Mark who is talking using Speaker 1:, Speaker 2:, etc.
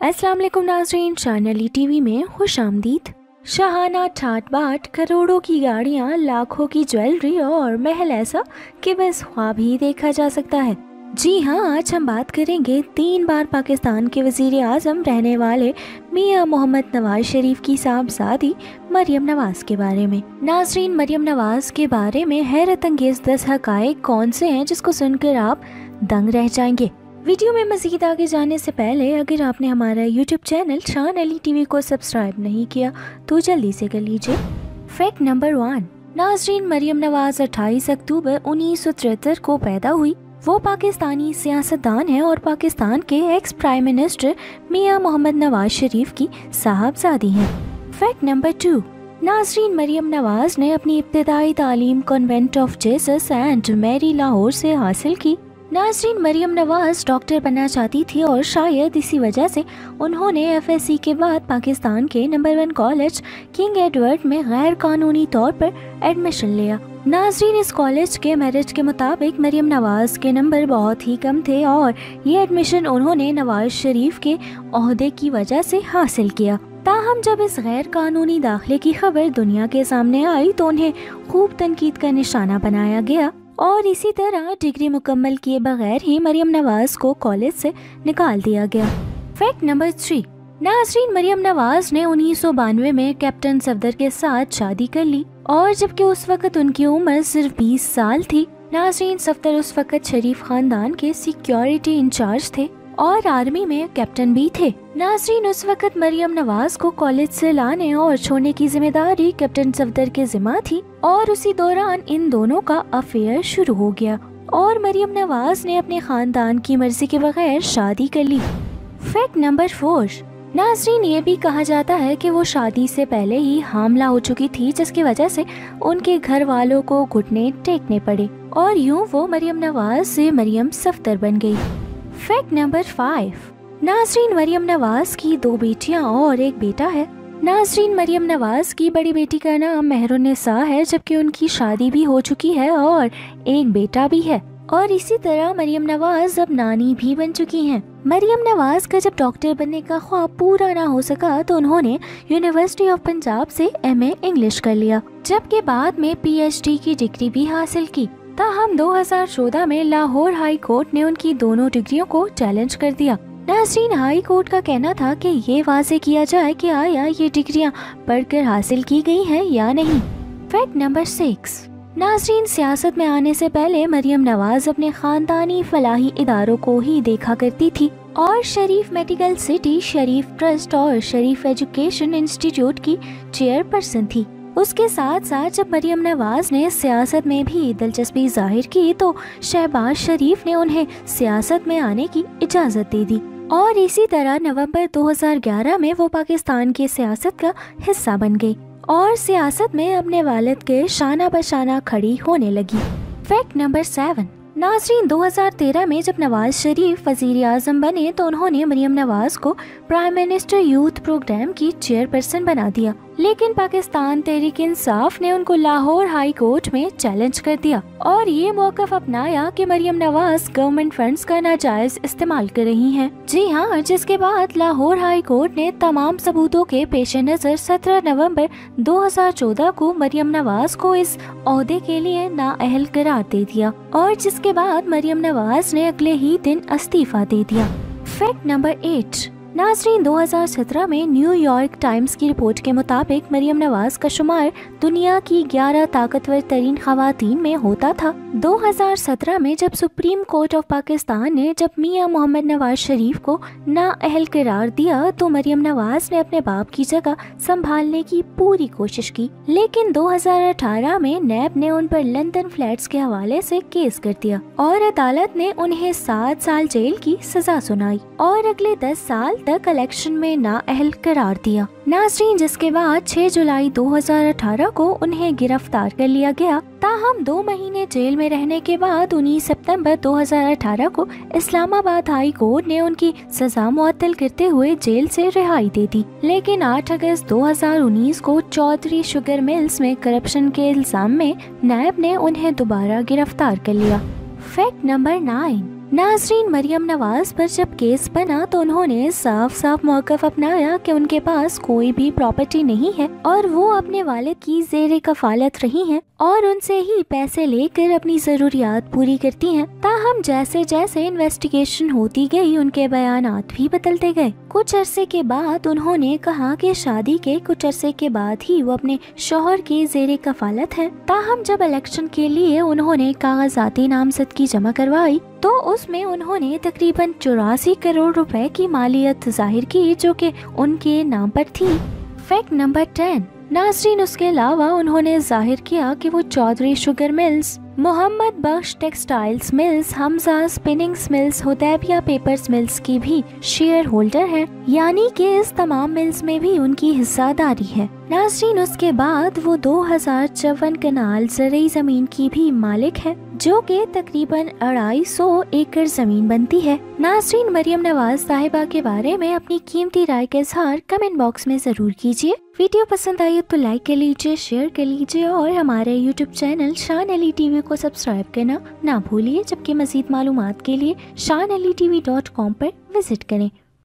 Speaker 1: अस्सलाम वालेकुम नाज़रीन, शानली टीवी में खुश आमदीद। शाहाना ठाट बाट, करोड़ों की गाड़ियाँ, लाखों की ज्वेलरी और महल ऐसा कि बस ख्वाब ही देखा जा सकता है। जी हाँ, आज हम बात करेंगे 3 बार पाकिस्तान के वज़ीर आज़म रहने वाले मियाँ मोहम्मद नवाज शरीफ की साहबजादी मरियम नवाज के बारे में। नाज़रीन, मरियम नवाज के बारे में हैरत अंगेज 10 हक़ाइक़ कौन से हैं जिसको सुनकर आप दंग रह जाएंगे। वीडियो में मज़ीद आगे जाने से पहले अगर आपने हमारा यूट्यूब चैनल शानली टीवी को सब्सक्राइब नहीं किया तो जल्दी से कर लीजिए। Fact number 1। नाज़रीन, मरियम नवाज 28 अक्टूबर 1973 को पैदा हुई। वो पाकिस्तानी सियासतदान है और पाकिस्तान के एक्स प्राइम मिनिस्टर मियाँ मोहम्मद नवाज शरीफ की साहबजादी हैं। Fact number 2। नाज़रीन, मरियम नवाज ने अपनी इब्तिदाई तालीम convent of Jesus and Mary Lahore से हासिल की। नाज़रीन, मरियम नवाज डॉक्टर बनना चाहती थी और शायद इसी वजह से उन्होंने एफएससी के बाद पाकिस्तान के नंबर 1 कॉलेज किंग एडवर्ड में गैर कानूनी तौर पर एडमिशन लिया। नाज़रीन, इस कॉलेज के मेरिट के मुताबिक मरियम नवाज के नंबर बहुत ही कम थे और ये एडमिशन उन्होंने नवाज शरीफ के ओहदे की वजह से हासिल किया। ताहम जब इस गैर कानूनी दाखिले की खबर दुनिया के सामने आई तो उन्हें खूब तनकीद का निशाना बनाया गया और इसी तरह डिग्री मुकम्मल किए बगैर ही मरियम नवाज को कॉलेज से निकाल दिया गया। Fact number 3। नाज़रीन, मरियम नवाज ने 1992 में कैप्टन सफदर के साथ शादी कर ली और जबकि उस वक्त उनकी उम्र सिर्फ 20 साल थी। नाज़रीन, सफदर उस वक्त शरीफ खानदान के सिक्योरिटी इंचार्ज थे और आर्मी में कैप्टन भी थे। नाज़रीन, उस वक्त मरियम नवाज को कॉलेज से लाने और छोड़ने की जिम्मेदारी कैप्टन सफदर के जिम्मा थी और उसी दौरान इन दोनों का अफेयर शुरू हो गया और मरियम नवाज ने अपने खानदान की मर्जी के बगैर शादी कर ली। Fact number 4। नाज़रीन, ये भी कहा जाता है कि वो शादी से पहले ही हामला हो चुकी थी जिसकी वजह से उनके घर वालों को घुटने टेकने पड़े और यूँ वो मरियम नवाज से मरियम सफदर बन गई। Fact number 5। नाज़रीन, मरियम नवाज की 2 बेटियां और 1 बेटा है। नाज़रीन, मरियम नवाज की बड़ी बेटी का नाम मेहरुन्निसा है जबकि उनकी शादी भी हो चुकी है और 1 बेटा भी है और इसी तरह मरियम नवाज अब नानी भी बन चुकी हैं। मरियम नवाज का जब डॉक्टर बनने का ख्वाब पूरा ना हो सका तो उन्होंने यूनिवर्सिटी ऑफ पंजाब से MA इंग्लिश कर लिया जबकि बाद में PhD की डिग्री भी हासिल की। ताहम 2014 में लाहौर हाई कोर्ट ने उनकी दोनों डिग्रियों को चैलेंज कर दिया। नाज़रीन, हाई कोर्ट का कहना था कि ये वाज़े किया जाए कि आया ये डिग्रियां पढ़कर हासिल की गई हैं या नहीं। Fact number 6। नाज़रीन, सियासत में आने से पहले मरियम नवाज अपने खानदानी फलाही इदारों को ही देखा करती थी और शरीफ मेडिकल सिटी, शरीफ ट्रस्ट और शरीफ एजुकेशन इंस्टीट्यूट की चेयरपर्सन थी। उसके साथ साथ जब मरियम नवाज ने सियासत में भी दिलचस्पी जाहिर की तो शहबाज शरीफ ने उन्हें सियासत में आने की इजाज़त दे दी और इसी तरह नवंबर 2011 में वो पाकिस्तान की सियासत का हिस्सा बन गई और सियासत में अपने वालिद के शाना बशाना खड़ी होने लगी। Fact number 7। नाज़रीन, 2013 में जब नवाज शरीफ वज़ीर आज़म बने तो उन्होंने मरियम नवाज को प्राइम मिनिस्टर यूथ प्रोग्राम की चेयरपर्सन बना दिया, लेकिन पाकिस्तान तहरीक इंसाफ ने उनको लाहौर हाई कोर्ट में चैलेंज कर दिया और ये मौक़िफ़ अपनाया कि मरियम नवाज गवर्नमेंट फंड्स का नाजायज इस्तेमाल कर रही हैं। जी हाँ, जिसके बाद लाहौर हाई कोर्ट ने तमाम सबूतों के पेश नज़र 17 नवंबर 2014 को मरियम नवाज को इस ओहदे के लिए नाअहल करार दे दिया और जिसके बाद मरियम नवाज ने अगले ही दिन इस्तीफा दे दिया। Fact number 8। नाज़रीन, 2017 में न्यूयॉर्क टाइम्स की रिपोर्ट के मुताबिक मरियम नवाज का शुमार दुनिया की 11 ताकतवर तरीन खवातीन में होता था। 2017 में जब सुप्रीम कोर्ट ऑफ पाकिस्तान ने जब मियाँ मोहम्मद नवाज शरीफ को नाअहल करार दिया तो मरियम नवाज ने अपने बाप की जगह संभालने की पूरी कोशिश की, लेकिन 2018 में नैब ने उन पर लंदन फ्लैट्स के हवाले से केस कर दिया और अदालत ने उन्हें 7 साल जेल की सजा सुनाई और अगले 10 साल तक इलेक्शन में नाअहल करार दिया। नाज़रीन, जिसके बाद 6 जुलाई 2018 को उन्हें गिरफ्तार कर लिया गया। ताहम 2 महीने जेल में रहने के बाद 19 सितंबर 2018 को इस्लामाबाद हाई कोर्ट ने उनकी सजा मुअत्तल करते हुए जेल से रिहाई दे दी, लेकिन 8 अगस्त 2019 को चौधरी शुगर मिल्स में करप्शन के इल्जाम में नैब ने उन्हें दोबारा गिरफ्तार कर लिया। Fact number 9। नाज़रीन, मरियम नवाज पर जब केस बना तो उन्होंने साफ साफ मौक़िफ़ अपनाया कि उनके पास कोई भी प्रॉपर्टी नहीं है और वो अपने वालिद की ज़ेरे कफ़ालत रही हैं और उनसे ही पैसे लेकर अपनी ज़रूरियात पूरी करती हैं। ताहम जैसे जैसे इन्वेस्टिगेशन होती गई उनके बयानात भी बदलते गए। कुछ अरसे के बाद उन्होंने कहा कि शादी के कुछ अरसे के बाद ही वो अपने शौहर की ज़ेरे कफ़ालत है। ताहम जब इलेक्शन के लिए उन्होंने कागजाती नामजदगी जमा करवाई तो उसमें उन्होंने तकरीबन 84 करोड़ रुपए की मालियत जाहिर की जो कि उनके नाम पर थी। Fact number 10। नाज़रीन, उसके अलावा उन्होंने जाहिर किया कि वो Chaudhry sugar mills, Mohammad Bakhsh textiles mills, Hamza spinnings mills, Hudaibiya papers mills की भी शेयर होल्डर है, यानी कि इस तमाम मिल्स में भी उनकी हिस्सादारी है। नाज़रीन, उसके बाद वो 2054 कनाल ज़रई ज़मीन की भी मालिक है जो कि तकरीबन 250 एकड़ ज़मीन बनती है। नाज़रीन, मरियम नवाज साहिबा के बारे में अपनी कीमती राय का इज़हार कमेंट बॉक्स में ज़रूर कीजिए। वीडियो पसंद आई तो लाइक कर लीजिए, शेयर कर लीजिए और हमारे यूट्यूब चैनल शान अली टीवी को सब्सक्राइब करना ना भूलिए। जबकि मज़ीद मालूमात के लिए ShanAliTV.com पर विजिट करें।